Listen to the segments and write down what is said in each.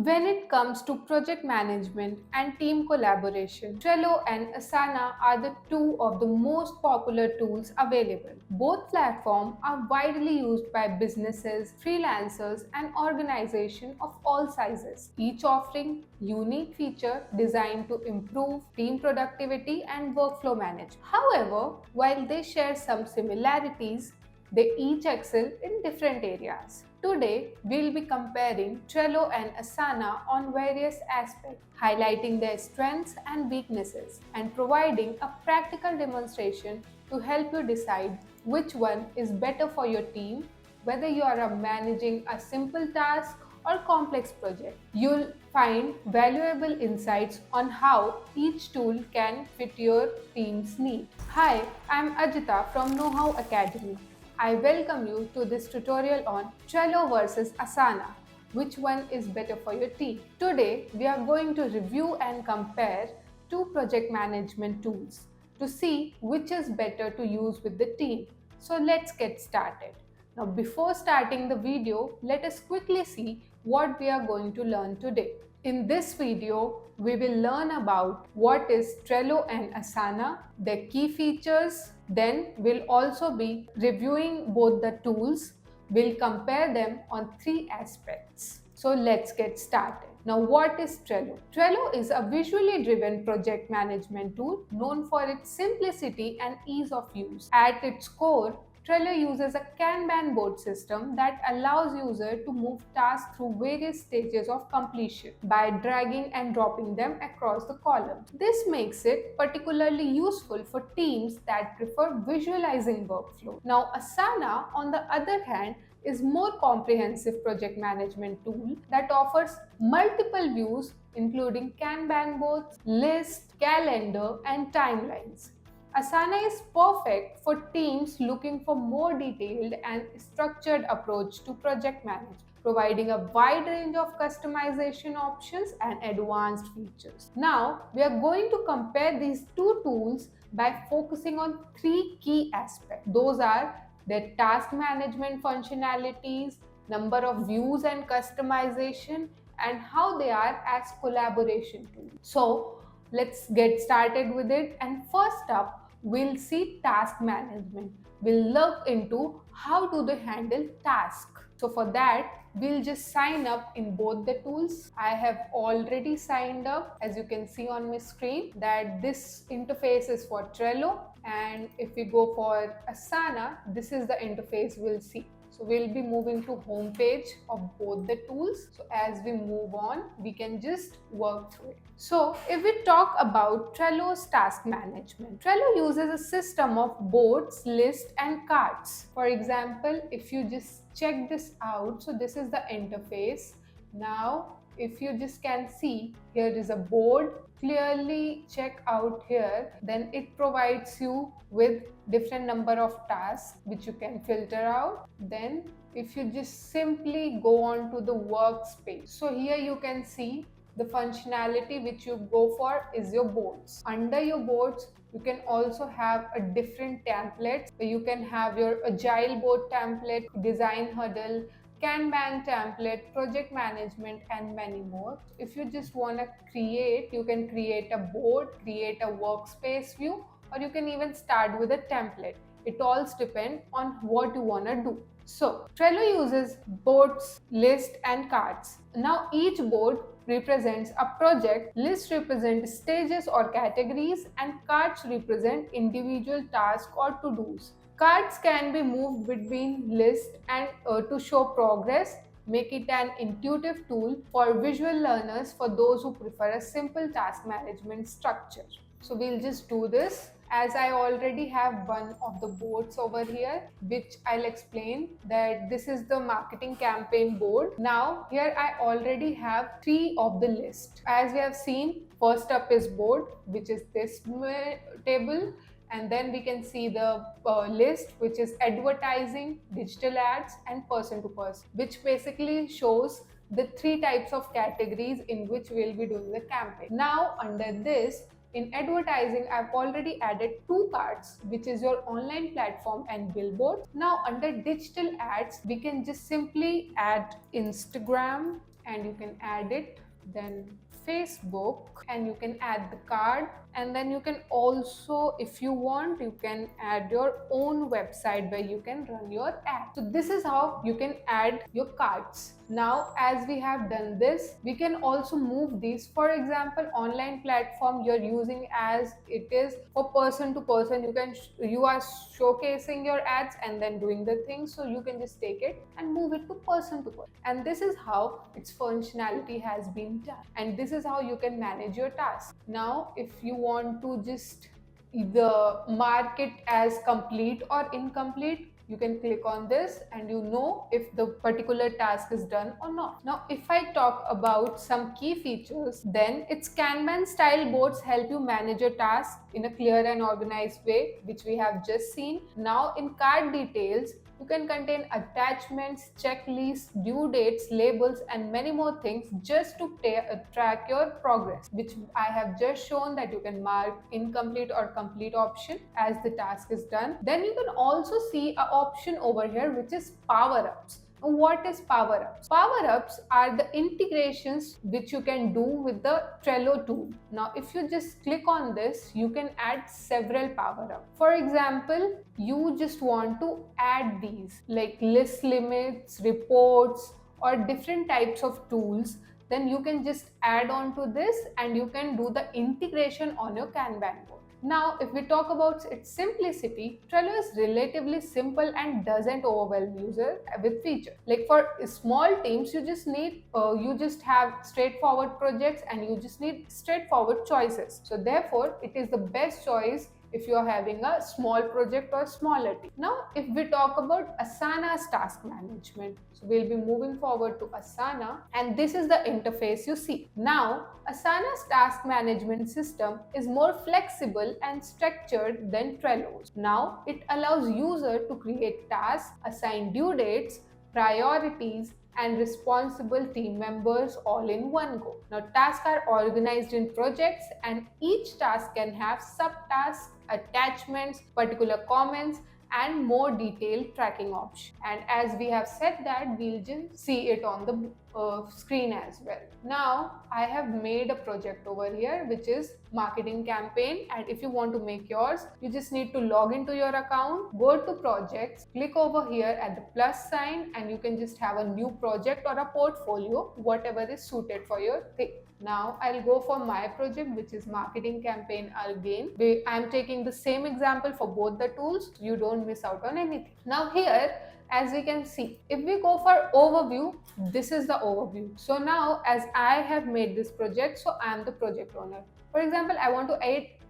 When it comes to project management and team collaboration, Trello and Asana are the two of the most popular tools available. Both platforms are widely used by businesses, freelancers, and organizations of all sizes, each offering unique features designed to improve team productivity and workflow management. However, while they share some similarities, they each excel in different areas. Today, we'll be comparing Trello and Asana on various aspects, highlighting their strengths and weaknesses, and providing a practical demonstration to help you decide which one is better for your team, whether you are managing a simple task or complex project. You'll find valuable insights on how each tool can fit your team's needs. Hi, I'm Ajita from KnowHow Academy. I welcome you to this tutorial on Trello versus Asana. Which one is better for your team? Today, we are going to review and compare two project management tools to see which is better to use with the team. So let's get started. Now, before starting the video, let us quickly see what we are going to learn today. In this video, we will learn about what is Trello and Asana, their key features. Then we'll also be reviewing both the tools. We'll compare them on three aspects. So let's get started. Now, what is Trello? Trello is a visually driven project management tool known for its simplicity and ease of use. At its core, Trello uses a Kanban board system that allows users to move tasks through various stages of completion by dragging and dropping them across the columns. This makes it particularly useful for teams that prefer visualizing workflow. Now, Asana, on the other hand, is more comprehensive project management tool that offers multiple views including Kanban boards, lists, calendar, and timelines. Asana is perfect for teams looking for more detailed and structured approach to project management, providing a wide range of customization options and advanced features. Now, we are going to compare these two tools by focusing on three key aspects. Those are their task management functionalities, number of views and customization, and how they are as collaboration tools. So, let's get started with it. And first up, we'll see task management. We'll look into how do they handle tasks. So for that, we'll just sign up in both the tools. I have already signed up, as you can see on my screen, that this interface is for Trello, and if we go for Asana, this is the interface we'll see. So we'll be moving to home page of both the tools. So as we move on, we can just work through it. So if we talk about Trello's task management, Trello uses a system of boards, lists, and cards. For example, if you just check this out, so this is the interface. Now, if you just can see, here is a board. Clearly check out here, then it provides you with different number of tasks which you can filter out. Then if you just simply go on to the workspace, so here you can see the functionality which you go for is your boards. Under your boards, you can also have a different templates. You can have your agile board template, design huddle, Kanban template, project management, and many more. If you just want to create, you can create a board, create a workspace view, or you can even start with a template. It all depends on what you want to do. So, Trello uses boards, lists, and cards. Now, each board represents a project, lists represent stages or categories, and cards represent individual tasks or to-dos. Cards can be moved between lists and to show progress, make it an intuitive tool for visual learners for those who prefer a simple task management structure. So we'll just do this. As I already have one of the boards over here, which I'll explain that this is the marketing campaign board. Now here I already have three of the list. As we have seen, first up is board, which is this table. And then we can see the list, which is advertising, digital ads, and person to person, which basically shows the three types of categories in which we'll be doing the campaign. Now under this, in advertising, I've already added two cards, which is your online platform and billboard. Now under digital ads, we can just simply add Instagram, and you can add it, then Facebook, and you can add the card, and then you can also, if you want, you can add your own website where you can run your ad. So this is how you can add your cards. Now as we have done this, we can also move these. For example, online platform you're using as it is for person to person, you are showcasing your ads and then doing the things, so you can just take it and move it to person, and this is how its functionality has been done, and this is how you can manage your task. Now if you want to just either mark it as complete or incomplete, you can click on this and you know if the particular task is done or not. Now if I talk about some key features, then its Kanban style boards help you manage your task in a clear and organized way, which we have just seen. Now in card details, you can contain attachments, checklists, due dates, labels, and many more things just to track your progress, which I have just shown that you can mark incomplete or complete option as the task is done. Then you can also see an option over here which is power ups. What is power ups? Power ups are the integrations which you can do with the Trello tool. Now, if you just click on this, you can add several power ups. For example, you just want to add these like list limits, reports, or different types of tools, then you can just add on to this and you can do the integration on your Kanban board. Now, if we talk about its simplicity, Trello is relatively simple and doesn't overwhelm user with features. Like for small teams, you just have straightforward projects and you just need straightforward choices. So therefore, it is the best choice if you are having a small project or smaller team. Now, if we talk about Asana's task management, so we'll be moving forward to Asana, and this is the interface you see. Now, Asana's task management system is more flexible and structured than Trello's. Now, it allows user to create tasks, assign due dates, priorities, and responsible team members all in one go. Now, tasks are organized in projects and each task can have subtasks, attachments, particular comments, and more detailed tracking options. And as we have said that, we'll just see it on the screen as well. Now, I have made a project over here which is marketing campaign, and if you want to make yours, you just need to log into your account, go to projects, click over here at the plus sign, and you can just have a new project or a portfolio, whatever is suited for your thing. Now I'll go for my project, which is marketing campaign again. I'm taking the same example for both the tools, so you don't miss out on anything. Now here, as we can see, if we go for overview, this is the overview. So now as I have made this project, so I am the project owner. For example, I want to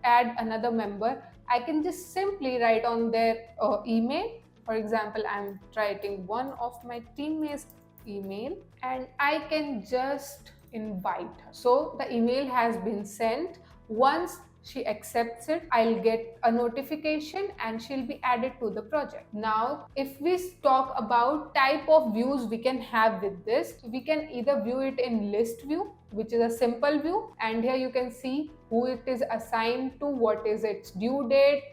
add another member. I can just simply write on their email. For example, I'm writing one of my teammates' email and I can just invite her. So the email has been sent. Once she accepts it, I'll get a notification and she'll be added to the project. Now, if we talk about type of views we can have with this, we can either view it in list view, which is a simple view, and here you can see who it is assigned to, what is its due date,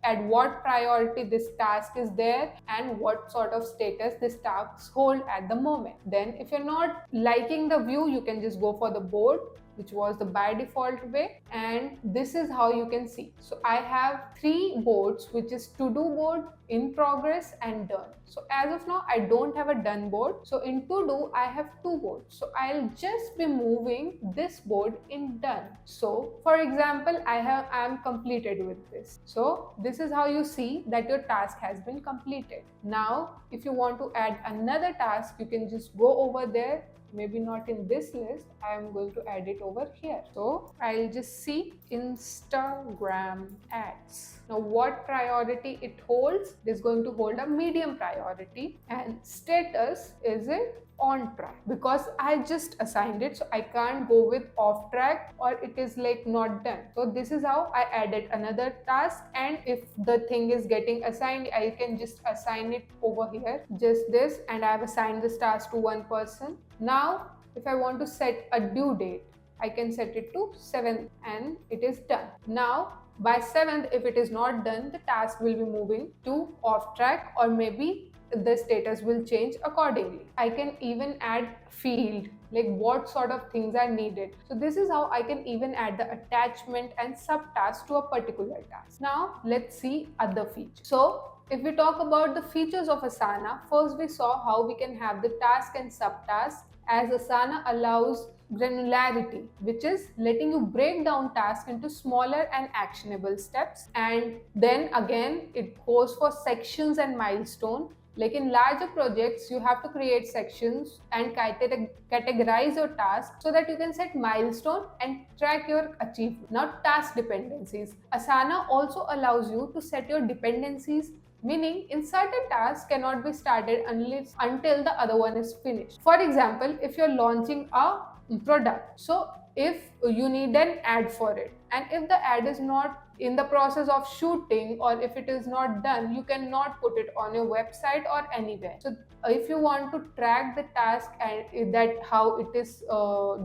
at what priority this task is there, and what sort of status this task hold at the moment. Then if you're not liking the view, you can just go for the board, which was the by default way, and this is how you can see. So I have 3 boards, which is to do board, in progress, and done. So as of now, I don't have a done board. So in to do, I have 2 boards. So I'll just be moving this board in done. So for example, I am completed with this. So this is how you see that your task has been completed. Now, if you want to add another task, you can just go over there. Maybe not in this list, I am going to add it over here. So I'll just see Instagram ads. Now what priority it holds? It is going to hold a medium priority, and status is it on track, because I just assigned it, so I can't go with off track or it is like not done. So this is how I added another task, and if the thing is getting assigned, I can just assign it over here, just this, and I have assigned this task to one person. Now if I want to set a due date, I can set it to 7th and it is done. Now by 7th, if it is not done, the task will be moving to off track, or maybe the status will change accordingly. I can even add field like what sort of things are needed. So this is how I can even add the attachment and subtask to a particular task. Now let's see other features. So if we talk about the features of Asana, first we saw how we can have the task and subtask, as Asana allows granularity, which is letting you break down tasks into smaller and actionable steps. And then again, it goes for sections and milestone. Like in larger projects, you have to create sections and categorize your tasks so that you can set milestone and track your achievement. Now, task dependencies. Asana also allows you to set your dependencies, meaning in certain tasks cannot be started until the other one is finished. For example, if you're launching a product, so if you need an ad for it, and if the ad is not in the process of shooting, or if it is not done, you cannot put it on your website or anywhere. So if you want to track the task and that how it is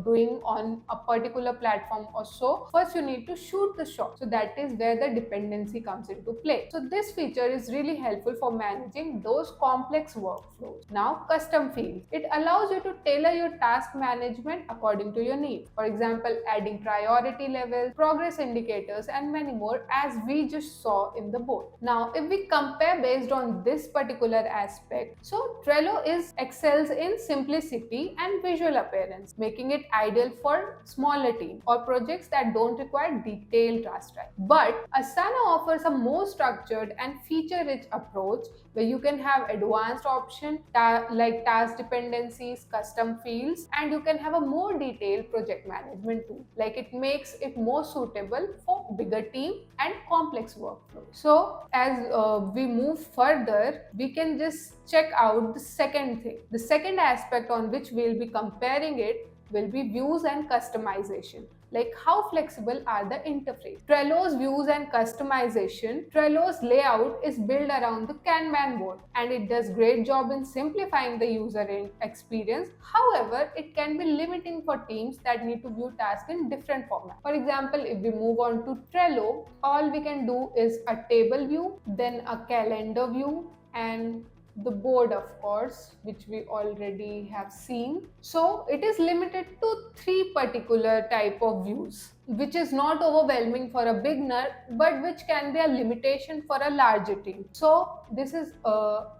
doing on a particular platform or so, first you need to shoot the shot. So that is where the dependency comes into play. So this feature is really helpful for managing those complex workflows. Now, custom fields. It allows you to tailor your task management according to your needs. For example, adding priority levels, progress indicators, and many more, as we just saw in the board. Now, if we compare based on this particular aspect, so Trello excels in simplicity and visual appearance, making it ideal for smaller teams or projects that don't require detailed task tracking. But Asana offers a more structured and feature-rich approach where you can have advanced options like task dependencies, custom fields, and you can have a more detailed project management tool. Like it makes it more suitable for bigger team and complex workflows. So as we move further, we can just check out the second thing. The second aspect on which we'll be comparing it will be views and customization. Like how flexible are the interface. Trello's views and customization. Trello's layout is built around the Kanban board and it does great job in simplifying the user experience. However, it can be limiting for teams that need to view tasks in different formats. For example, if we move on to Trello, all we can do is a table view, then a calendar view, and the board, of course, which we already have seen. So it is limited to 3 particular type of views, which is not overwhelming for a beginner, but which can be a limitation for a larger team. So this is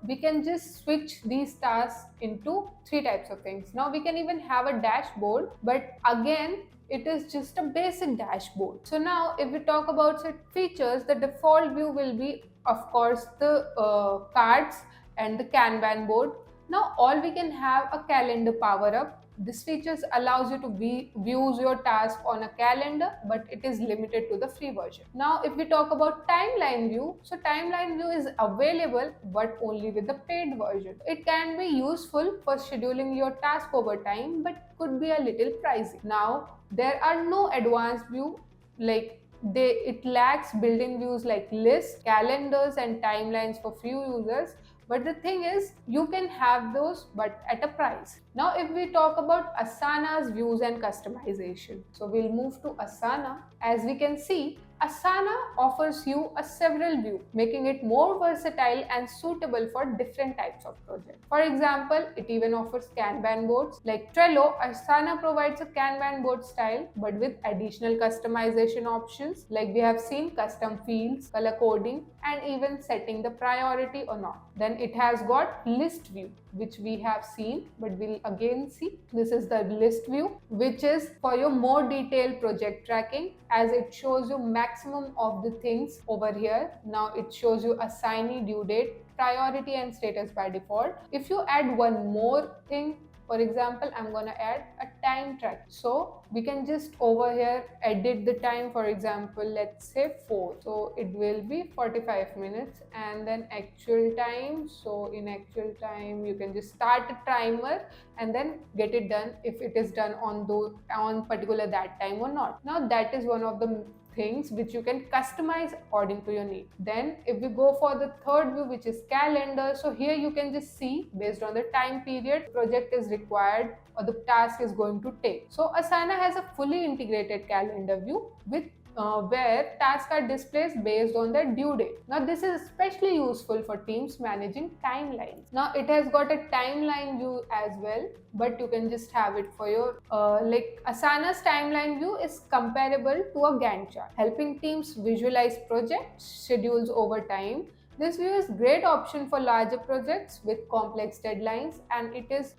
we can just switch these tasks into 3 types of things. Now we can even have a dashboard, but again, it is just a basic dashboard. So now if we talk about set features, the default view will be, of course, the cards and the Kanban board. Now all we can have a calendar power up. This features allows you to view your task on a calendar, but it is limited to the free version. Now if we talk about timeline view, so timeline view is available but only with the paid version. It can be useful for scheduling your task over time, but could be a little pricey. Now there are no advanced view, like it lacks built-in views like lists, calendars, and timelines for few users. But the thing is, you can have those, but at a price. Now, if we talk about Asana's views and customization, so we'll move to Asana. As we can see, Asana offers you a several view, making it more versatile and suitable for different types of projects. For example, it even offers Kanban boards. Like Trello, Asana provides a Kanban board style, but with additional customization options, like we have seen custom fields, color coding, and even setting the priority or not. Then it has got list view, which we have seen, but we'll again see. This is the list view, which is for your more detailed project tracking, as it shows you maximum of the things over here. Now it shows you assignee, due date, priority, and status by default. If you add one more thing, for example, I'm gonna add a time track. So we can just over here edit the time. For example, let's say 4. So it will be 45 minutes, and then actual time. So in actual time, you can just start a timer and then get it done if it is done on particular that time or not. Now that is one of the things which you can customize according to your need. Then if we go for the third view, which is calendar, so here you can just see based on the time period project is required or the task is going to take. So Asana has a fully integrated calendar view with where tasks are displayed based on their due date. Now, this is especially useful for teams managing timelines. Now, it has got a timeline view as well, but you can just have it for your like Asana's timeline view is comparable to a Gantt chart, helping teams visualize project schedules over time. This view is great option for larger projects with complex deadlines, and it is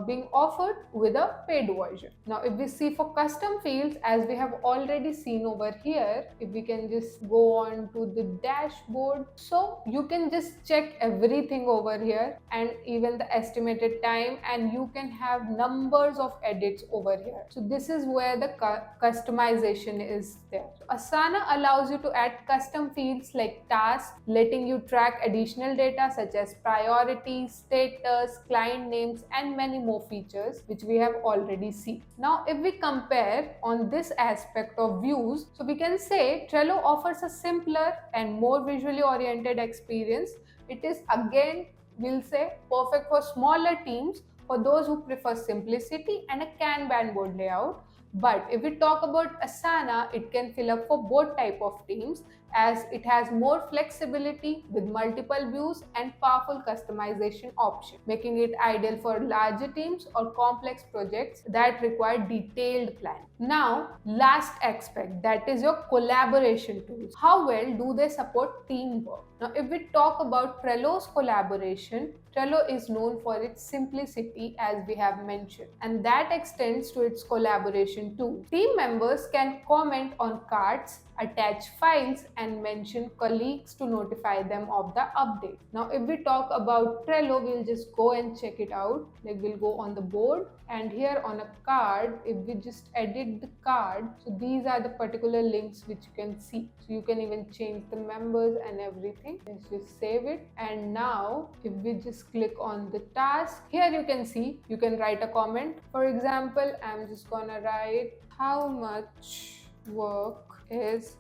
being offered with a paid version. Now, if we see for custom fields, as we have already seen over here, if we can just go on to the dashboard, so you can just check everything over here and even the estimated time, and you can have numbers of edits over here. So this is where the customization is there. So Asana allows you to add custom fields like tasks, letting you track additional data such as priorities, status, client names, and many more features which we have already seen. Now, if we compare on this aspect of views, so we can say Trello offers a simpler and more visually oriented experience. It is again, we'll say, perfect for smaller teams, for those who prefer simplicity and a Kanban board layout. But if we talk about Asana, it can fill up for both type of teams, as it has more flexibility with multiple views and powerful customization options, making it ideal for larger teams or complex projects that require detailed planning. Now, last aspect, that is your collaboration tools. How well do they support teamwork? Now, if we talk about Trello's collaboration, Trello is known for its simplicity, as we have mentioned, and that extends to its collaboration too. Team members can comment on cards, attach files, and mention colleagues to notify them of the update. Now, if we talk about Trello, we'll just go and check it out. Like, we'll go on the board, and here on a card, if we just edit the card, so these are the particular links which you can see. So you can even change the members and everything. Let's just save it. And now, if we just click on the task, here you can see, you can write a comment. For example, I'm just gonna write how much work is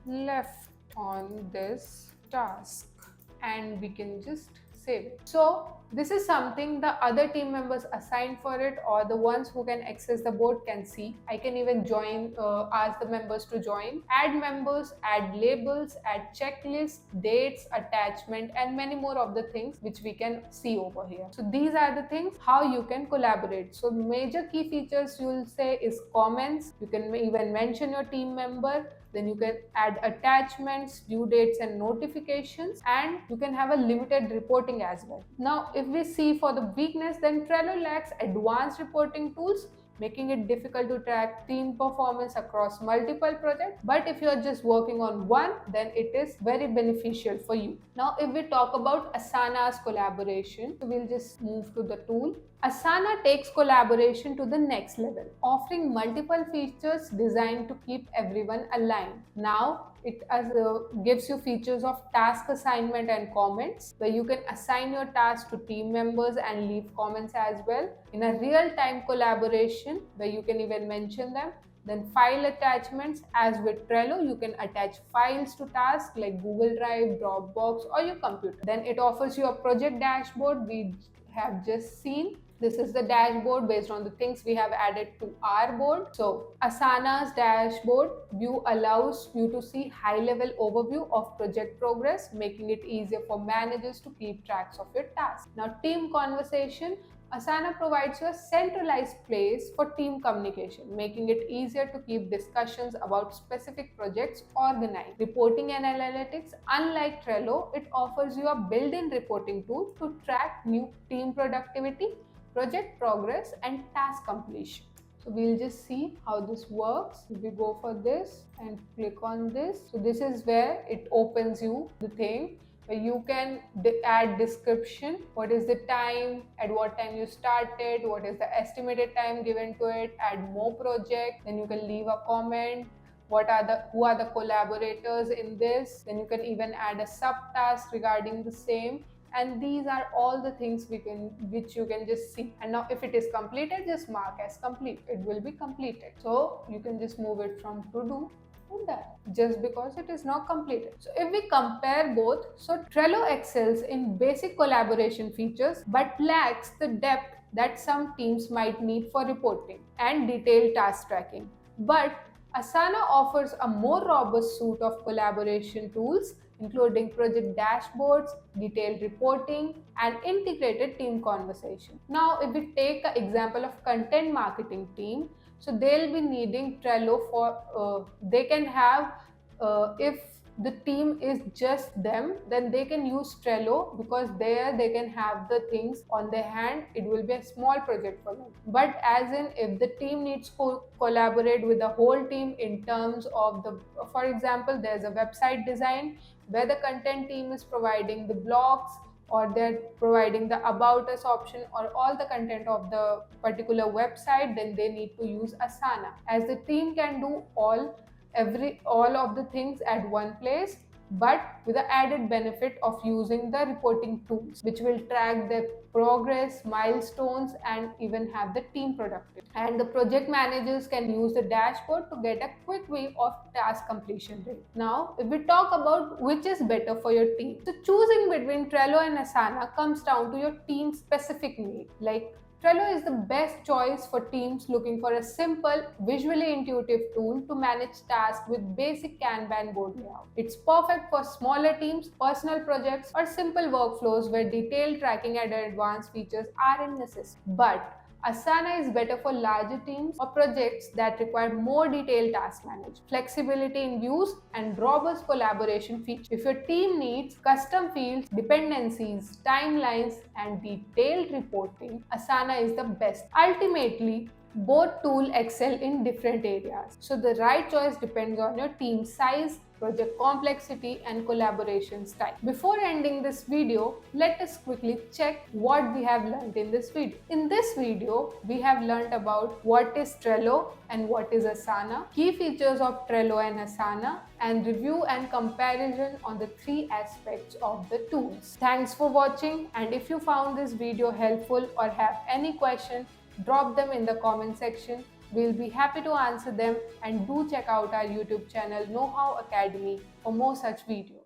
left on this task, and we can just save it. So this is something the other team members assigned for it, or the ones who can access the board can see. I can even join, ask the members to join, add members, add labels, add checklists, dates, attachment, and many more of the things which we can see over here. So these are the things how you can collaborate. So major key features you will say is comments. You can even mention your team member. Then you can add attachments, due dates, and notifications, and you can have a limited reporting as well. Now, if we see for the weakness, then Trello lacks advanced reporting tools, making it difficult to track team performance across multiple projects. But if you are just working on one, then it is very beneficial for you. Now, if we talk about Asana's collaboration, so we'll just move to the tool. Asana takes collaboration to the next level, offering multiple features designed to keep everyone aligned. Now, it gives you features of task assignment and comments, where you can assign your tasks to team members and leave comments as well. In a real-time collaboration, where you can even mention them. Then file attachments, as with Trello, you can attach files to tasks like Google Drive, Dropbox, or your computer. Then it offers you a project dashboard we have just seen. This is the dashboard based on the things we have added to our board. So Asana's dashboard view allows you to see high-level overview of project progress, making it easier for managers to keep tracks of your tasks. Now, team conversation. Asana provides you a centralized place for team communication, making it easier to keep discussions about specific projects organized. Reporting and analytics. Unlike Trello, it offers you a built-in reporting tool to track new team productivity, project progress, and task completion. So we'll just see how this works. If we go for this and click on this, so this is where it opens you the thing where you can add description, what is the time, at what time you started, what is the estimated time given to it, add more project, then you can leave a comment, who are the collaborators in this, then you can even add a subtask regarding the same. And these are all the things which you can just see. And now if it is completed, just mark as complete. It will be completed. So you can just move it from to do to done, just because it is not completed. So if we compare both, so Trello excels in basic collaboration features but lacks the depth that some teams might need for reporting and detailed task tracking. But Asana offers a more robust suite of collaboration tools, including project dashboards, detailed reporting, and integrated team conversation. Now, if we take an example of content marketing team, so they'll be needing Trello for they can have if the team is just them, then they can use Trello because there they can have the things on their hand. It will be a small project for them. But as in, if the team needs to collaborate with the whole team in terms of the, for example, there's a website design where the content team is providing the blogs, or they're providing the about us option or all the content of the particular website, then they need to use Asana, as the team can do all of the things at one place, but with the added benefit of using the reporting tools which will track their progress, milestones, and even have the team productive. And the project managers can use the dashboard to get a quick view of task completion rate. Now, if we talk about which is better for your team, so choosing between Trello and Asana comes down to your team's specific need. Like, Trello is the best choice for teams looking for a simple, visually intuitive tool to manage tasks with basic Kanban board layout. It's perfect for smaller teams, personal projects, or simple workflows where detailed tracking and advanced features aren't necessary. But Asana is better for larger teams or projects that require more detailed task management, flexibility in use, and robust collaboration features. If your team needs custom fields, dependencies, timelines, and detailed reporting, Asana is the best. Ultimately, both tools excel in different areas. So the right choice depends on your team size, project complexity, and collaboration style. Before ending this video, let us quickly check what we have learned in this video. In this video, we have learned about what is Trello and what is Asana, key features of Trello and Asana, and review and comparison on the three aspects of the tools. Thanks for watching, and if you found this video helpful or have any question, drop them in the comment section. We'll be happy to answer them, and do check out our YouTube channel KnowHow Academy for more such videos.